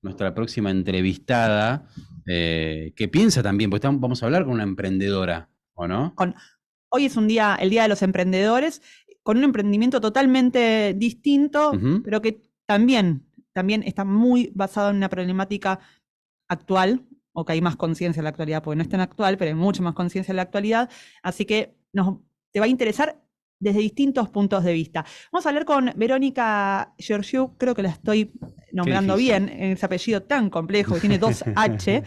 nuestra próxima entrevistada, que piensa también, porque vamos a hablar con una emprendedora, ¿o no? Con, hoy es el Día de los Emprendedores, con un emprendimiento totalmente distinto, Ujú. pero que también está muy basado en una problemática actual, o que hay más conciencia en la actualidad, porque no es tan actual, pero hay mucha más conciencia en la actualidad, así que te va a interesar desde distintos puntos de vista. Vamos a hablar con Verónica Georgiou, creo que la estoy Qué nombrando bien, difícil. ese apellido tan complejo, que tiene dos H,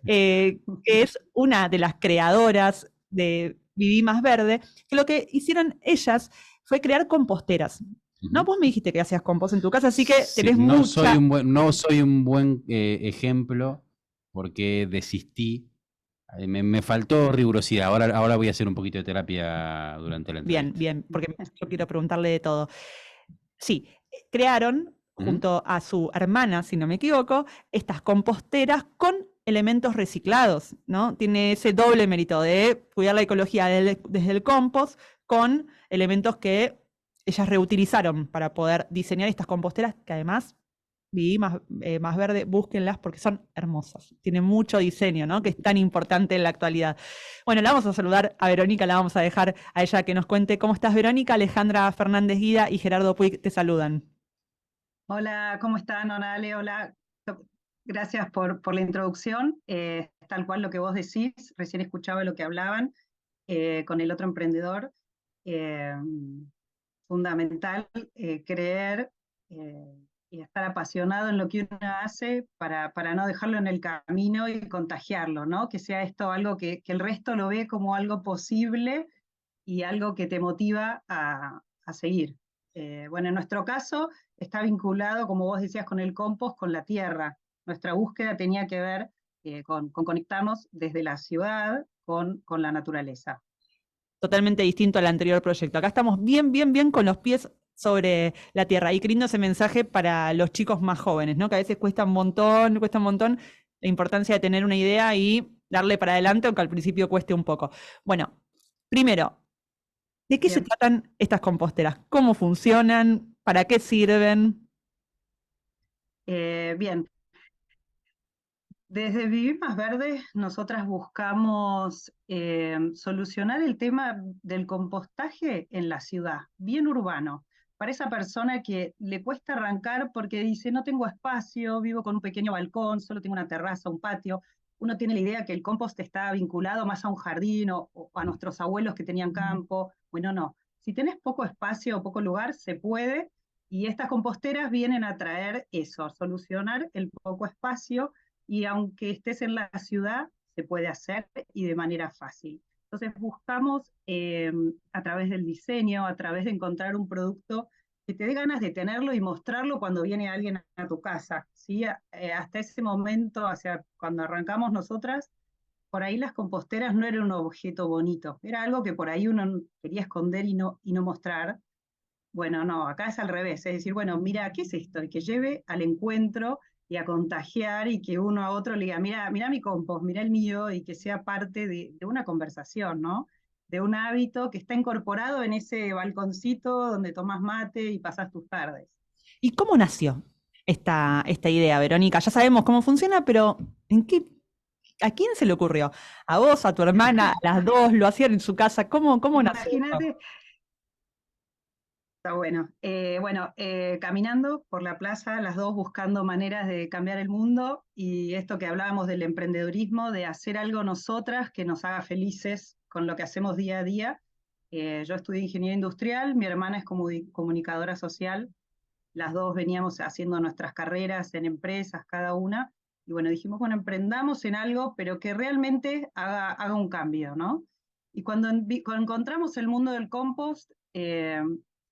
que es una de las creadoras de Viví Más Verde, que lo que hicieron ellas fue crear composteras. No, Ujú. vos me dijiste que hacías compost en tu casa, así que Sí, tenés mucha. no soy un buen ejemplo porque desistí. Me faltó rigurosidad. Ahora voy a hacer un poquito de terapia durante la Bien, entrevista. bien, porque yo quiero preguntarle de todo. Sí, crearon, Ujú. junto a su hermana, si no me equivoco, estas composteras con elementos reciclados, ¿no? Tiene ese doble mérito de cuidar la ecología desde el compost con elementos que ellas reutilizaron para poder diseñar estas composteras que además Viví más verde, búsquenlas porque son hermosas. Tienen mucho diseño, ¿no? Que es tan importante en la actualidad. Bueno, la vamos a saludar a Verónica, la vamos a dejar a ella que nos cuente cómo estás, Verónica. Alejandra Fernández Guida y Gerardo Puig te saludan. Hola, ¿cómo están? Hola, Ale, hola. Gracias por la introducción. Tal cual lo que vos decís, recién escuchaba lo que hablaban con el otro emprendedor. Eh, Fundamental creer eh, y estar apasionado en lo que uno hace para no dejarlo en el camino y contagiarlo, ¿no? Que sea esto algo que el resto lo ve como algo posible y algo que te motiva a seguir. Bueno, en nuestro caso está vinculado, como vos decías, con el compost, con la tierra. Nuestra búsqueda tenía que ver con conectarnos desde la ciudad con la naturaleza. Totalmente distinto al anterior proyecto. Acá estamos bien con los pies sobre la tierra. Y qué lindo ese mensaje para los chicos más jóvenes, ¿no? Que a veces cuesta un montón la importancia de tener una idea y darle para adelante, aunque al principio cueste un poco. Bueno, primero, ¿de qué se Bien, tratan estas composteras? ¿Cómo funcionan? ¿Para qué sirven? bien. Desde Vivir Más Verde, nosotras buscamos solucionar el tema del compostaje en la ciudad, bien urbano. Para esa persona que le cuesta arrancar porque dice, no tengo espacio, vivo con un pequeño balcón, solo tengo una terraza, un patio. Uno tiene la idea que el compost está vinculado más a un jardín o a nuestros abuelos que tenían campo. Bueno, no. Si tenés poco espacio o poco lugar, se puede. Y estas composteras vienen a traer eso, a solucionar el poco espacio y aunque estés en la ciudad, se puede hacer y de manera fácil. Entonces buscamos a través del diseño, a través de encontrar un producto que te dé ganas de tenerlo y mostrarlo cuando viene alguien a tu casa. ¿Sí? Hasta ese momento, hacia cuando arrancamos nosotras, por ahí las composteras no eran un objeto bonito, era algo que por ahí uno quería esconder y no mostrar. Bueno, no, acá es al revés, es decir, bueno, mira, ¿qué es esto? Y que lleve al encuentro y a contagiar y que uno a otro le diga, mira, mira mi compost, mira el mío, y que sea parte de una conversación, ¿no? De un hábito que está incorporado en ese balconcito donde tomas mate y pasas tus tardes. ¿Y cómo nació esta idea, Verónica? Ya sabemos cómo funciona, pero ¿a quién se le ocurrió? ¿A vos, a tu hermana, a las dos? ¿Lo hacían en su casa? ¿Cómo nació esto? Imagínate. Está bueno. Caminando por la plaza, las dos buscando maneras de cambiar el mundo y esto que hablábamos del emprendedurismo, de hacer algo nosotras que nos haga felices con lo que hacemos día a día. Yo estudié ingeniería industrial, mi hermana es comunicadora social, las dos veníamos haciendo nuestras carreras en empresas, cada una, y bueno, dijimos, bueno, emprendamos en algo, pero que realmente haga un cambio, ¿no? Y cuando encontramos el mundo del compost,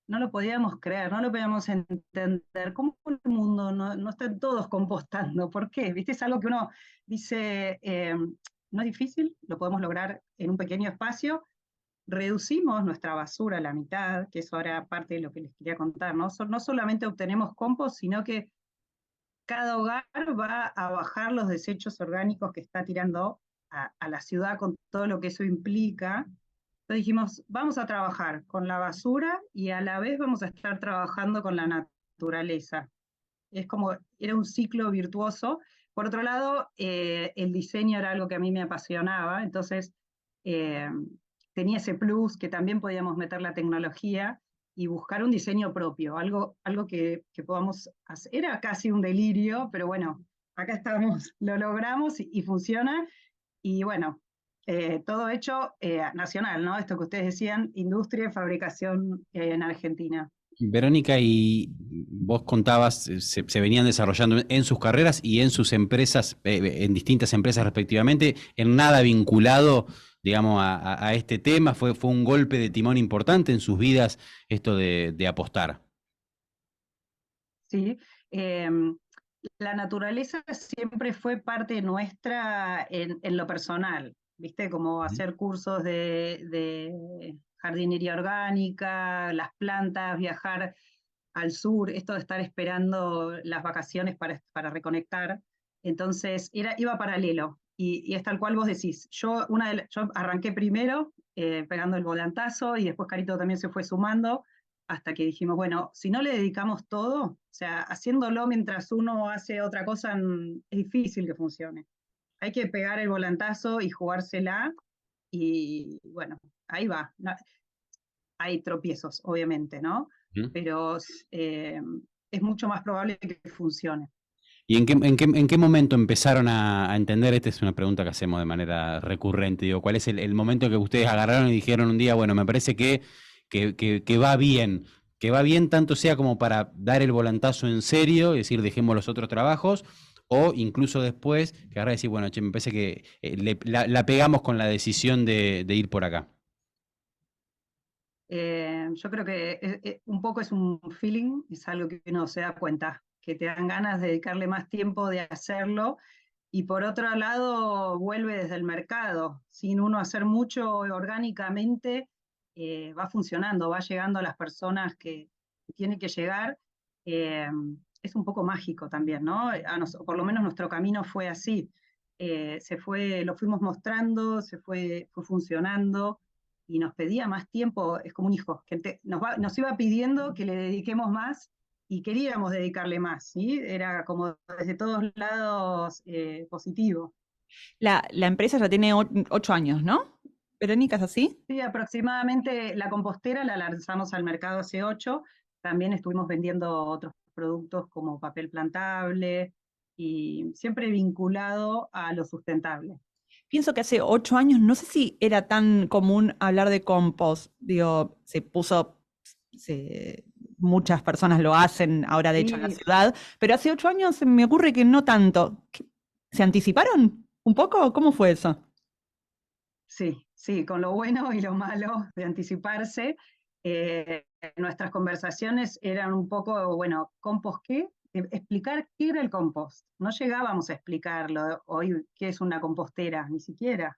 no lo podíamos creer, no lo podíamos entender. ¿Cómo el mundo no están todos compostando? ¿Por qué? ¿Viste? Es algo que uno dice, no es difícil, lo podemos lograr en un pequeño espacio, reducimos nuestra basura a la mitad, que eso era parte de lo que les quería contar, ¿no? No solamente obtenemos compost, sino que cada hogar va a bajar los desechos orgánicos que está tirando a la ciudad con todo lo que eso implica. Entonces dijimos, vamos a trabajar con la basura y a la vez vamos a estar trabajando con la naturaleza. Es como, era un ciclo virtuoso. Por otro lado, el diseño era algo que a mí me apasionaba, entonces eh, tenía ese plus que también podíamos meter la tecnología y buscar un diseño propio, algo que podamos hacer. Era casi un delirio, pero bueno, acá estamos, lo logramos y funciona. Y bueno, todo hecho nacional, ¿no? Esto que ustedes decían, industria y fabricación en Argentina. Verónica, y vos contabas, se venían desarrollando en sus carreras y en sus empresas, en distintas empresas respectivamente, en nada vinculado, digamos, a este tema. Fue un golpe de timón importante en sus vidas esto de apostar. ¿Sí? La naturaleza siempre fue parte nuestra en lo personal, ¿viste? Como Ujú. hacer cursos de jardinería orgánica, las plantas, viajar al sur, esto de estar esperando las vacaciones para reconectar. Entonces, iba paralelo. Y es tal cual vos decís. Yo arranqué primero pegando el volantazo y después Carito también se fue sumando hasta que dijimos, bueno, si no le dedicamos todo, o sea, haciéndolo mientras uno hace otra cosa, es difícil que funcione. Hay que pegar el volantazo y jugársela y bueno, ahí va. No, hay tropiezos, obviamente, ¿no? Ujú. Pero es mucho más probable que funcione. ¿Y en qué momento empezaron a entender? Esta es una pregunta que hacemos de manera recurrente. Digo, ¿cuál es el momento que ustedes agarraron y dijeron un día, bueno, me parece que que va bien tanto sea como para dar el volantazo en serio, es decir, dejemos los otros trabajos, o incluso después que agarrar y decir, bueno, che, me parece que la pegamos con la decisión de ir por acá? Yo creo que un poco es un feeling, es algo que uno se da cuenta, que te dan ganas de dedicarle más tiempo de hacerlo. Y por otro lado, vuelve desde el mercado. Sin uno hacer mucho orgánicamente, va funcionando, va llegando a las personas que tiene que llegar. Eh, es un poco mágico también, ¿no? Por lo menos nuestro camino fue así. Lo fuimos mostrando, fue funcionando y nos pedía más tiempo. Es como un hijo, que nos iba pidiendo que le dediquemos más y queríamos dedicarle más, ¿sí? Era como desde todos lados positivo. La empresa ya tiene 8 años, ¿no? Verónica, ¿es así? Sí, aproximadamente la compostera la lanzamos al mercado hace 8, también estuvimos vendiendo otros productos como papel plantable y siempre vinculado a lo sustentable. Pienso que hace 8 años, no sé si era tan común hablar de compost. Digo, muchas personas lo hacen ahora, de hecho, en la Sí, ciudad, pero hace 8 años se me ocurre que no tanto. ¿Se anticiparon un poco? ¿Cómo fue eso? sí, sí, con lo bueno y lo malo de anticiparse. Nuestras conversaciones eran un poco, bueno, ¿compost qué? Explicar qué era el compost. No llegábamos a explicarlo hoy, qué es una compostera, ni siquiera.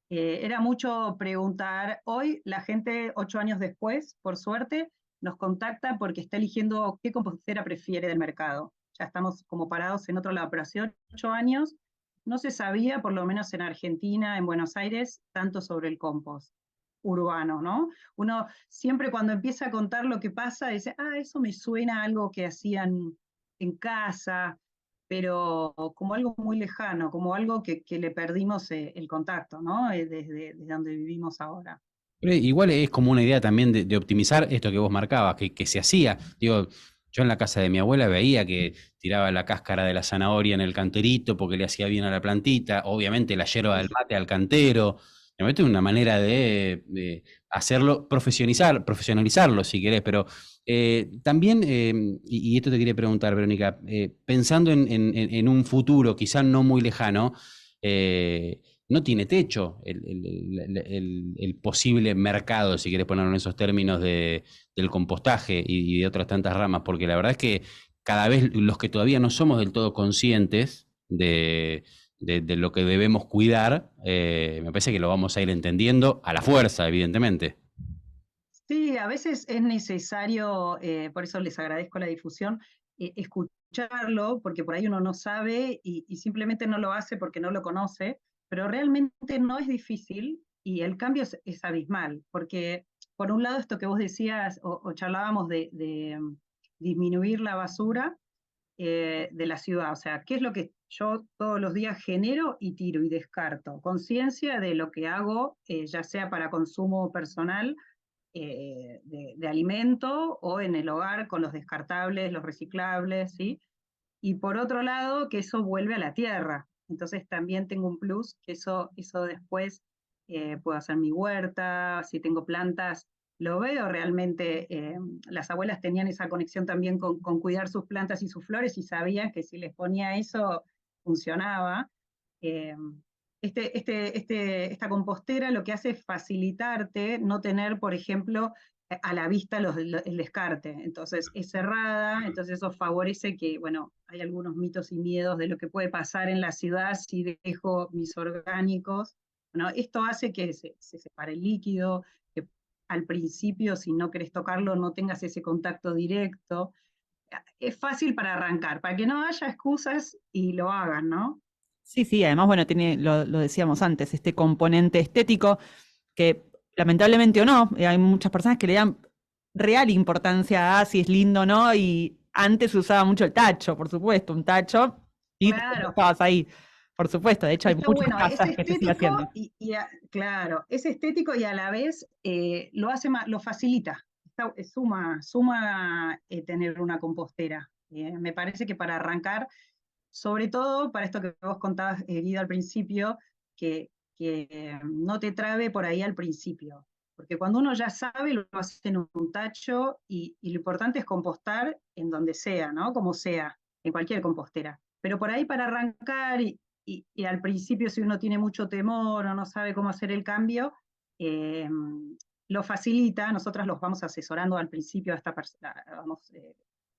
Era mucho preguntar. Hoy la gente, 8 años después, por suerte, nos contacta porque está eligiendo qué compostera prefiere del mercado. Ya estamos como parados en otro lado, pero hace 8 años no se sabía, por lo menos en Argentina, en Buenos Aires, tanto sobre el compost urbano, ¿no? Uno siempre cuando empieza a contar lo que pasa dice, eso me suena a algo que hacían en casa, pero como algo muy lejano, como algo que le perdimos el contacto, ¿no? Desde donde vivimos ahora. Pero igual es como una idea también de optimizar esto que vos marcabas, que se hacía. Digo, yo en la casa de mi abuela veía que tiraba la cáscara de la zanahoria en el canterito porque le hacía bien a la plantita, obviamente la yerba del Sí, mate al cantero. Realmente es una manera de hacerlo, profesionalizarlo si querés, pero también, y esto te quería preguntar, Verónica, pensando en un futuro quizá no muy lejano, no tiene techo el posible mercado, si querés ponerlo en esos términos, del compostaje y de otras tantas ramas, porque la verdad es que cada vez los que todavía no somos del todo conscientes de lo que debemos cuidar, me parece que lo vamos a ir entendiendo a la fuerza, evidentemente. sí, a veces es necesario, por eso les agradezco la difusión, escucharlo, porque por ahí uno no sabe y simplemente no lo hace porque no lo conoce, pero realmente no es difícil y el cambio es abismal, porque por un lado esto que vos decías o charlábamos de disminuir la basura, de la ciudad. O sea, ¿qué es lo que yo todos los días genero y tiro y descarto? Conciencia de lo que hago, ya sea para consumo personal, de alimento, o en el hogar con los descartables, los reciclables, ¿sí? Y por otro lado, que eso vuelve a la tierra. Entonces también tengo un plus, que eso después puedo hacer mi huerta, si tengo plantas, lo veo realmente. Las abuelas tenían esa conexión también con cuidar sus plantas y sus flores, y sabían que si les ponía eso, funcionaba. Eh, esta compostera lo que hace es facilitarte no tener, por ejemplo, a la vista el descarte. Entonces es cerrada, entonces eso favorece que, bueno, hay algunos mitos y miedos de lo que puede pasar en la ciudad si dejo mis orgánicos. Bueno, esto hace que se separe el líquido, que al principio, si no querés tocarlo, no tengas ese contacto directo. Es fácil para arrancar, para que no haya excusas y lo hagan, ¿no? Sí, sí, además, bueno, tiene, lo decíamos antes, este componente estético que lamentablemente o no, hay muchas personas que le dan real importancia a si es lindo o no, y antes se usaba mucho el tacho, por supuesto, un tacho, y te Claro, compostabas ahí, por supuesto, de hecho hay está muchas bueno, es casas que se sigue estético haciendo. claro, es estético y a la vez lo hace lo facilita. Suma tener una compostera. Me parece que para arrancar, sobre todo para esto que vos contabas, Guido, al principio, que no te trabe por ahí al principio. Porque cuando uno ya sabe, lo hace en un tacho, y lo importante es compostar en donde sea, ¿no? Como sea, en cualquier compostera. Pero por ahí para arrancar, y al principio, si uno tiene mucho temor o no sabe cómo hacer el cambio, eh, lo facilita. Nosotras los vamos asesorando al principio, hasta vamos,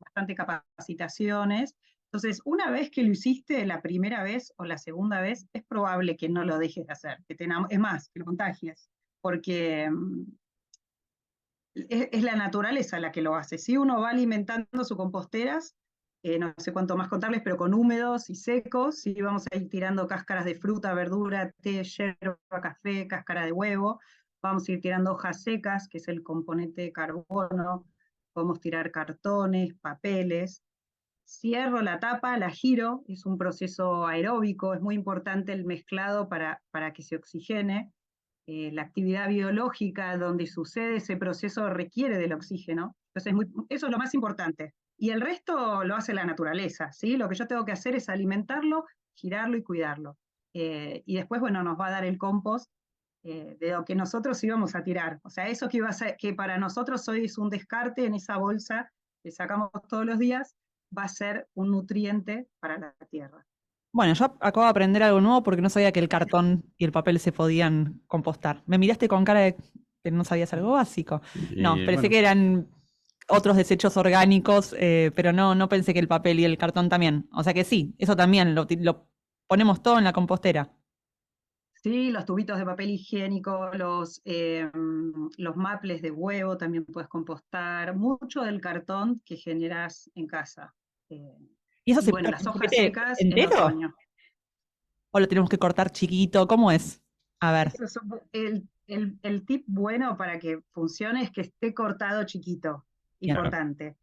bastante capacitaciones. Entonces, una vez que lo hiciste la primera vez o la segunda vez, es probable que no lo dejes de hacer, es más, que lo contagies, porque es la naturaleza la que lo hace. Si uno va alimentando sus composteras, no sé cuánto más contarles, pero con húmedos y secos, ¿sí? Vamos a ir tirando cáscaras de fruta, verdura, té, yerba, café, cáscara de huevo, vamos a ir tirando hojas secas, que es el componente de carbono, podemos tirar cartones, papeles. Cierro la tapa, la giro, es un proceso aeróbico, es muy importante el mezclado para que se oxigene. La actividad biológica donde sucede ese proceso requiere del oxígeno. Entonces, eso es lo más importante. Y el resto lo hace la naturaleza, ¿sí? Lo que yo tengo que hacer es alimentarlo, girarlo y cuidarlo. Y después, bueno, nos va a dar el compost de lo que nosotros íbamos a tirar. O sea, eso que para nosotros hoy es un descarte en esa bolsa que sacamos todos los días, va a ser un nutriente para la tierra. Bueno, yo acabo de aprender algo nuevo porque no sabía que el cartón y el papel se podían compostar. Me miraste con cara de que no sabías algo básico. No, pensé Bueno, que eran otros desechos orgánicos, pero no pensé que el papel y el cartón también. O sea que sí, eso también lo ponemos todo en la compostera. Sí, los tubitos de papel higiénico, los maples de huevo también puedes compostar, mucho del cartón que generas en casa. Eh, ¿Y eso y se bueno, pone las el hojas paquete secas en entero? otoño. ¿O lo tenemos que cortar chiquito? ¿Cómo es? A ver, Eso es el tip bueno para que funcione, es que esté cortado chiquito, bien. importante,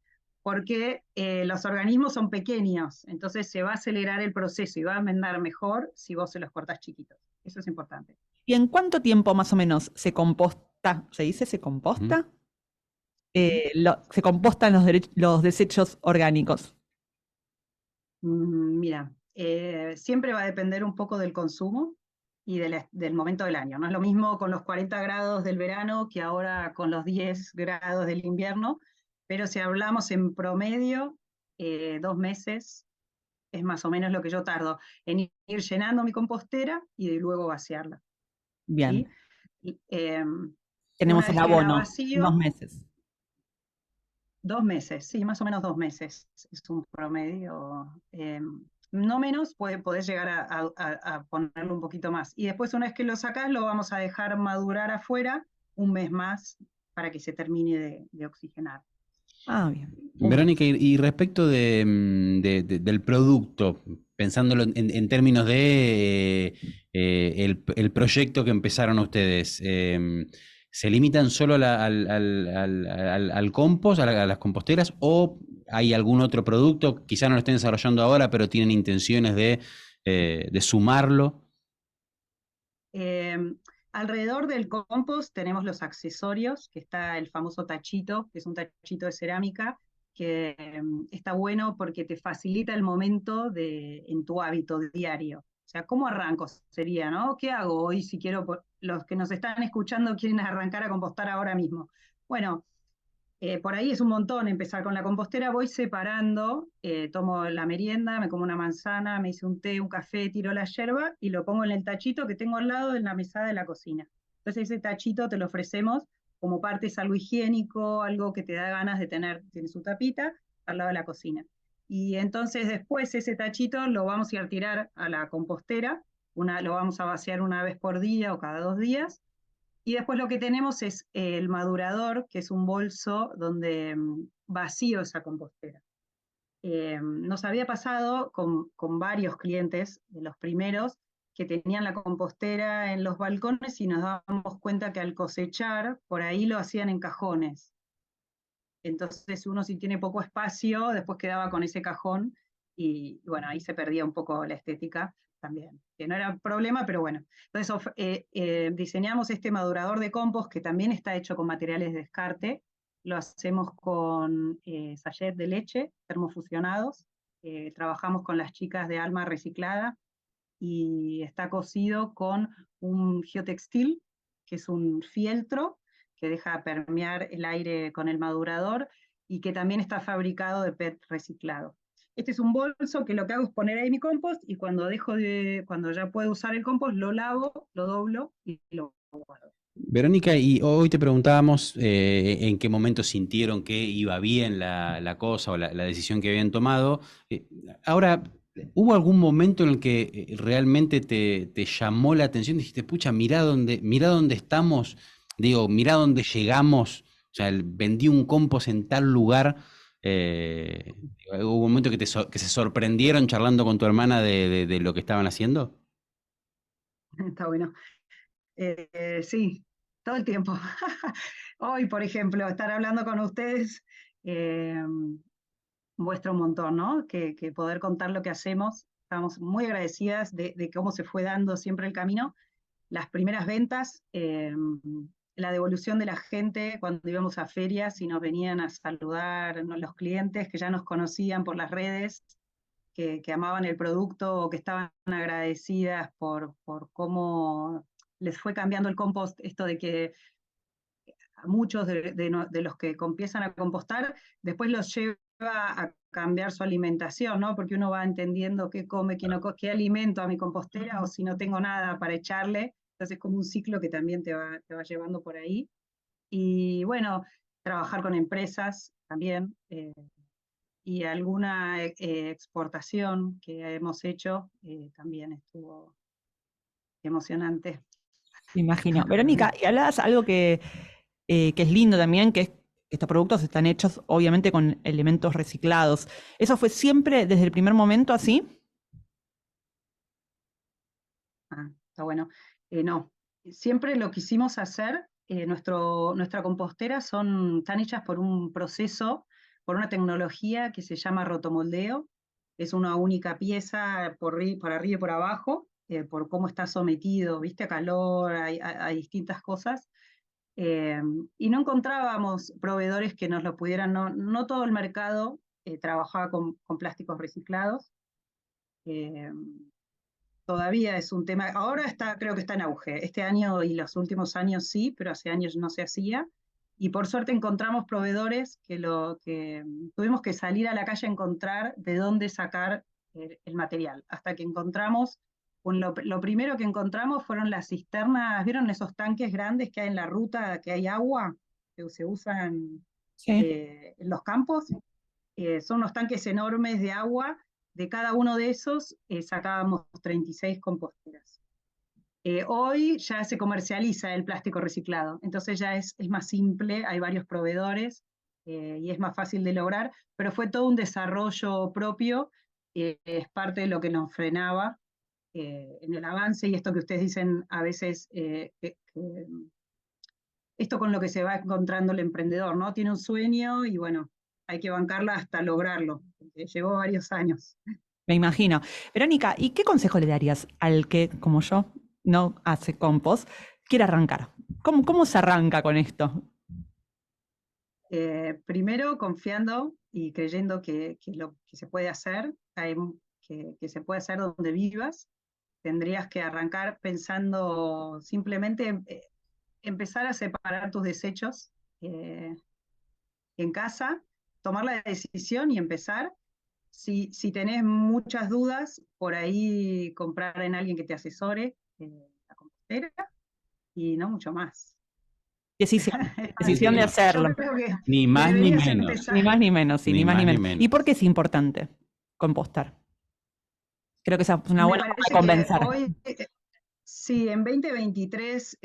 porque los organismos son pequeños, entonces se va a acelerar el proceso y va a andar mejor si vos se los cortás chiquitos. Eso es importante. ¿Y en cuánto tiempo más o menos se composta? ¿Se dice se ujú. composta? ¿Sí? Se compostan los desechos orgánicos. Mira, siempre va a depender un poco del consumo y del momento del año. No es lo mismo con los 40 grados del verano que ahora con los 10 grados del invierno, pero si hablamos en promedio, 2 meses es más o menos lo que yo tardo en ir llenando mi compostera y de luego vaciarla. Bien, ¿Sí? Y, una tenemos el vez que la abono, en vacío, 2 meses. 2 meses, sí, más o menos 2 meses es un promedio. No menos, podés llegar a ponerlo un poquito más. Y después, una vez que lo sacás, lo vamos a dejar madurar afuera un mes más para que se termine de oxigenar. Ah, bien. Verónica, y respecto del producto, pensándolo en términos de el proyecto que empezaron ustedes, ¿se limitan solo al compost, a las composteras, o hay algún otro producto? Quizá no lo estén desarrollando ahora, pero tienen intenciones de sumarlo. Eh, Alrededor del compost tenemos los accesorios, que está el famoso tachito, que es un tachito de cerámica, que está bueno porque te facilita el momento en tu hábito diario. O sea, ¿cómo arranco? Sería, ¿no? ¿Qué hago hoy si quiero, los que nos están escuchando quieren arrancar a compostar ahora mismo? Bueno, por ahí es un montón empezar con la compostera, voy separando, tomo la merienda, me como una manzana, me hice un té, un café, tiro la yerba y lo pongo en el tachito que tengo al lado de la mesada de la cocina. Entonces ese tachito te lo ofrecemos como parte, es algo higiénico, algo que te da ganas de tener, tiene su tapita al lado de la cocina. Y entonces después ese tachito lo vamos a ir a tirar a la compostera, lo vamos a vaciar una vez por día o cada 2 días, y después lo que tenemos es el madurador, que es un bolso donde vacío esa compostera. Nos había pasado con varios clientes, de los primeros, que tenían la compostera en los balcones y nos dábamos cuenta que al cosechar, por ahí lo hacían en cajones. Entonces uno si tiene poco espacio, después quedaba con ese cajón y bueno, ahí se perdía un poco la estética también, que no era problema, pero bueno. Entonces diseñamos este madurador de compost que también está hecho con materiales de descarte, lo hacemos con sachet de leche termofusionados, trabajamos con las chicas de Alma Reciclada y está cosido con un geotextil, que es un fieltro que deja permear el aire con el madurador y que también está fabricado de PET reciclado. Este es un bolso que lo que hago es poner ahí mi compost y cuando ya puedo usar el compost, lo lavo, lo doblo y lo guardo. Verónica, y hoy te preguntábamos en qué momento sintieron que iba bien la cosa o la decisión que habían tomado. Ahora, ¿hubo algún momento en el que realmente te llamó la atención? Dijiste, pucha, mirá dónde estamos, digo, mirá dónde llegamos. O sea, vendí un compost en tal lugar. eh, ¿Hubo un momento que se sorprendieron charlando con tu hermana de lo que estaban haciendo? Está bueno. Sí, todo el tiempo. Hoy, por ejemplo, estar hablando con ustedes eh, muestra un montón, ¿no? Que poder contar lo que hacemos. Estamos muy agradecidas de cómo se fue dando siempre el camino. Las primeras ventas, la devolución de la gente cuando íbamos a ferias y nos venían a saludar, ¿no? Los clientes que ya nos conocían por las redes, que amaban el producto o que estaban agradecidas por cómo les fue cambiando el compost, esto de que a muchos de los que empiezan a compostar, después los lleva a cambiar su alimentación, ¿no? Porque uno va entendiendo qué come, qué alimento a mi compostera o si no tengo nada para echarle. Entonces es como un ciclo que también te va llevando por ahí. Y bueno, trabajar con empresas también y alguna exportación que hemos hecho también estuvo emocionante. Me imagino. Verónica, y hablabas algo que es lindo también, que es que estos productos están hechos obviamente con elementos reciclados. ¿Eso fue siempre desde el primer momento así? Está bueno. No, siempre lo quisimos hacer. Nuestra compostera están hechas por un proceso, por una tecnología que se llama rotomoldeo. Es una única pieza por arriba y por abajo, por cómo está sometido, viste, a calor, a distintas cosas. Eh, y no encontrábamos proveedores que nos lo pudieran, no todo el mercado trabajaba con plásticos reciclados. Eh, Todavía es un tema, ahora creo que está en auge, este año y los últimos años sí, pero hace años no se hacía, y por suerte encontramos proveedores que tuvimos que salir a la calle a encontrar de dónde sacar el material, hasta que encontramos, lo primero que encontramos fueron las cisternas, ¿vieron esos tanques grandes que hay en la ruta, que hay agua, que se usan Sí. en los campos? Son unos tanques enormes de agua, de cada uno de esos sacábamos 36 composteras. Hoy ya se comercializa el plástico reciclado, entonces ya es más simple, hay varios proveedores y es más fácil de lograr, pero fue todo un desarrollo propio, es parte de lo que nos frenaba en el avance y esto que ustedes dicen a veces esto con lo que se va encontrando el emprendedor, ¿no? Tiene un sueño y bueno, hay que bancarla hasta lograrlo, porque llevó varios años. Me imagino. Verónica, ¿y qué consejo le darías al que, como yo, no hace compost, quiere arrancar? ¿Cómo se arranca con esto? Primero confiando y creyendo que lo que se puede hacer, que se puede hacer donde vivas. Tendrías que arrancar pensando simplemente empezar a separar tus desechos en casa, tomar la decisión y empezar. Si tenés muchas dudas, por ahí comprar en alguien que te asesore la compostera y no mucho más. Decisión de Divino. hacerlo. Yo creo que Ni más ni deberías menos. empezar. Ni más ni menos, sí, Ni ni más ni más ni menos. ¿Y por qué es importante compostar? Creo que esa es una Me buena forma de parece que convencer. hoy, sí, en 2023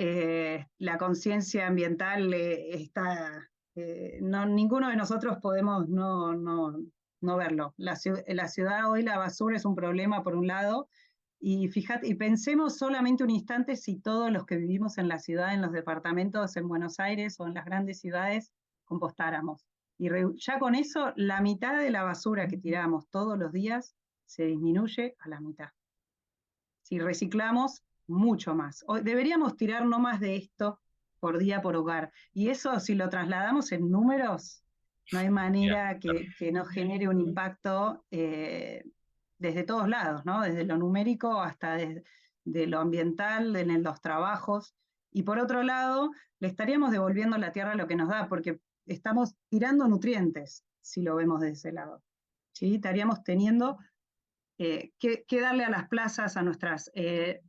la conciencia ambiental está, ninguno de nosotros podemos no verlo. En la ciudad hoy la basura es un problema por un lado, y fíjate, y pensemos solamente un instante si todos los que vivimos en la ciudad, en los departamentos, en Buenos Aires o en las grandes ciudades, compostáramos. Y ya con eso, la mitad de la basura que tiramos todos los días se disminuye a la mitad. Si reciclamos, mucho más. Hoy deberíamos tirar no más de esto por día por hogar. Y eso, si lo trasladamos en números, no hay manera que nos genere un impacto desde todos lados, ¿no? Desde lo numérico hasta de lo ambiental, en los trabajos. Y por otro lado, le estaríamos devolviendo a la tierra lo que nos da, porque estamos tirando nutrientes, si lo vemos de ese lado. ¿Sí? Estaríamos teniendo ¿qué darle a las plazas, a nuestras?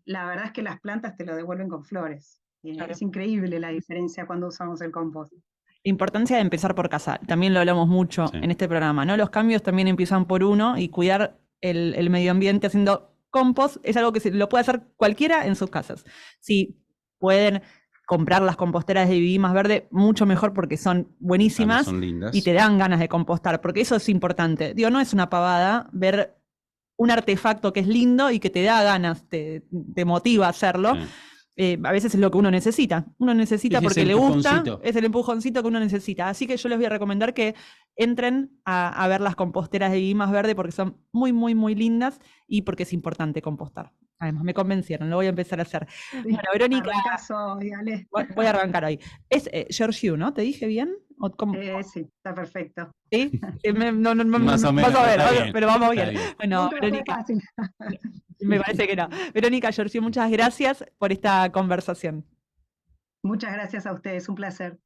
La verdad es que las plantas te lo devuelven con flores. Claro. Es increíble la diferencia cuando usamos el compost. La importancia de empezar por casa. También lo hablamos mucho Sí. en este programa, ¿no? Los cambios también empiezan por uno y cuidar el medio ambiente haciendo compost es algo que lo puede hacer cualquiera en sus casas. Si pueden comprar las composteras de Viví Más Verde, mucho mejor porque son buenísimas Son lindas. y te dan ganas de compostar, porque eso es importante. Digo, no es una pavada ver un artefacto que es lindo y que te da ganas, te motiva a hacerlo. Sí. A veces es lo que uno necesita. Uno necesita porque le gusta, es el empujoncito que uno necesita. Así que yo les voy a recomendar que entren a ver las composteras de Viví Más Verde porque son muy, muy, muy lindas y porque es importante compostar. Además, me convencieron, lo voy a empezar a hacer. Sí, bueno, Verónica, voy a arrancar hoy. Es Georgiou, ¿no? ¿Te dije bien? Sí, está perfecto. ¿Sí? Más o menos, vas a ver, bien, pero vamos bien. bien. Bueno, Verónica, me parece que no. Verónica, Georgiou, muchas gracias por esta conversación. Muchas gracias a ustedes, un placer.